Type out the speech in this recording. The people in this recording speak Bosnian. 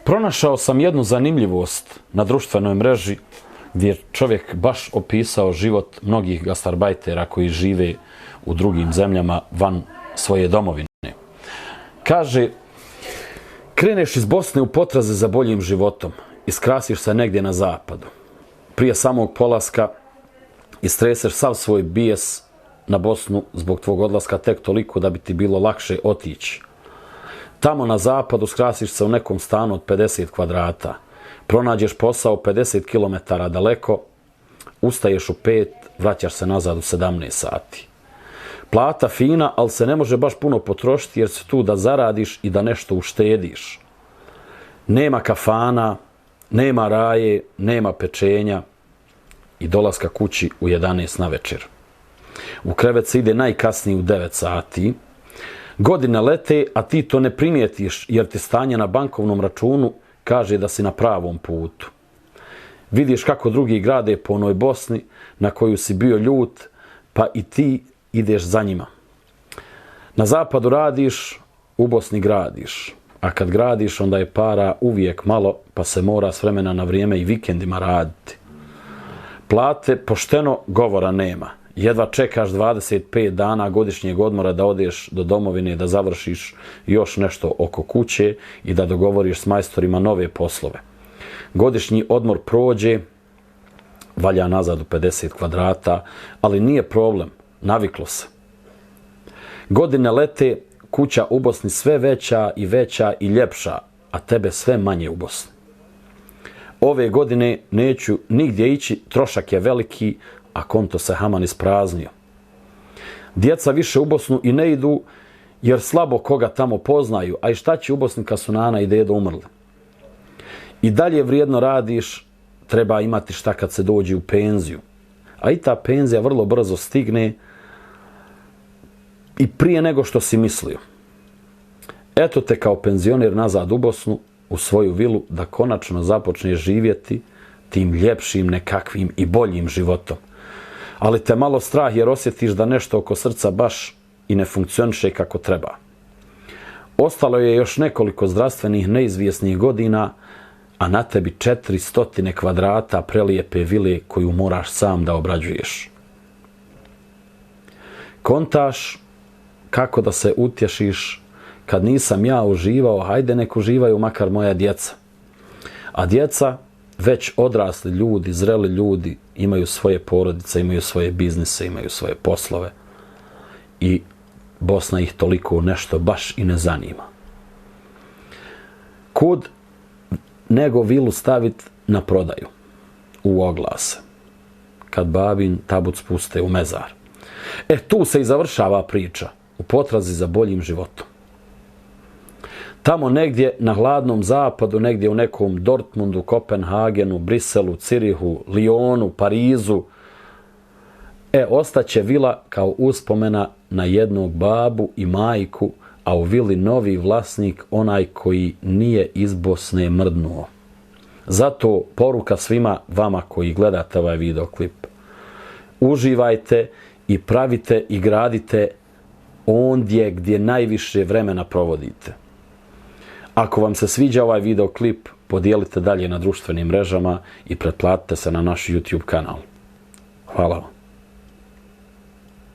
Pronašao sam jednu zanimljivost na društvenoj mreži gdje je čovjek baš opisao život mnogih gastarbajtera koji žive u drugim zemljama van svoje domovine. Kaže, kreneš iz Bosne u potrazi za boljim životom, iskrasiš se negdje na zapadu. Prije samog polaska istreseš sav svoj bijes na Bosnu zbog tvog odlaska tek toliko da bi ti bilo lakše otići. Tamo na zapadu skrasiš se u nekom stanu od 50 kvadrata. Pronađeš posao 50 km daleko, ustaješ u 5, vraćaš se nazad u 17 sati. Plata fina, ali se ne može baš puno potrošiti jer si tu da zaradiš i da nešto uštediš. Nema kafana, nema raje, nema pečenja i dolaska kući u 11 na večer. U krevet se ide najkasnije u 9 sati. Godine lete, a ti to ne primijetiš jer ti stanje na bankovnom računu kaže da si na pravom putu. Vidiš kako drugi grade po onoj Bosni na koju si bio ljut, pa i ti ideš za njima. Na zapadu radiš, u Bosni gradiš. A kad gradiš, onda je para uvijek malo, pa se mora s vremena na vrijeme i vikendima raditi. Plate pošteno govora nema. Jedva čekaš 25 dana godišnjeg odmora da odeš do domovine, da završiš još nešto oko kuće i da dogovoriš s majstorima nove poslove. Godišnji odmor prođe, valja nazad u 50 kvadrata, ali nije problem, naviklo se. Godine lete, kuća u Bosni sve veća i ljepša, a tebe sve manje u Bosni. Ove godine neću nigdje ići, trošak je veliki, a konto se haman ispraznio. Djeca više u Bosnu i ne idu jer slabo koga tamo poznaju, a i šta će u Bosni kad su nana i dedo umrli. I dalje vrijedno radiš, treba imati šta kad se dođe u penziju. A i ta penzija vrlo brzo stigne i prije nego što si mislio. Eto te kao penzioner nazad u Bosnu, u svoju vilu, da konačno započneš živjeti tim ljepšim, nekakvim i boljim životom. Ali te malo strah jer osjetiš da nešto oko srca baš i ne funkcioniše kako treba. Ostalo je još nekoliko zdravstvenih neizvjesnih godina, a na tebi 400 kvadrata prelijepe vile koju moraš sam da obrađuješ. Kontaš kako da se utješiš, kad nisam ja uživao, hajde nek uživaju makar moja djeca. A djeca, već odrasli ljudi, zreli ljudi, imaju svoje porodice, imaju svoje biznise, imaju svoje poslove. I Bosna ih toliko nešto baš i ne zanima. Kud nego vilu staviti na prodaju, u oglase, kad babin tabut spuste u mezar. Tu se i završava priča, u potrazi za boljim životom. Tamo negdje na hladnom zapadu, negdje u nekom Dortmundu, Kopenhagenu, Briselu, Cirihu, Lionu, Parizu, ostaće vila kao uspomena na jednog babu i majku, a u vili novi vlasnik, onaj koji nije iz Bosne mrdnuo. Zato poruka svima vama koji gledate ovaj videoklip. Uživajte i pravite i gradite ondje gdje najviše vremena provodite. Ako vam se sviđa ovaj videoklip, podijelite dalje na društvenim mrežama i pretplatite se na naš YouTube kanal. Hvala vam.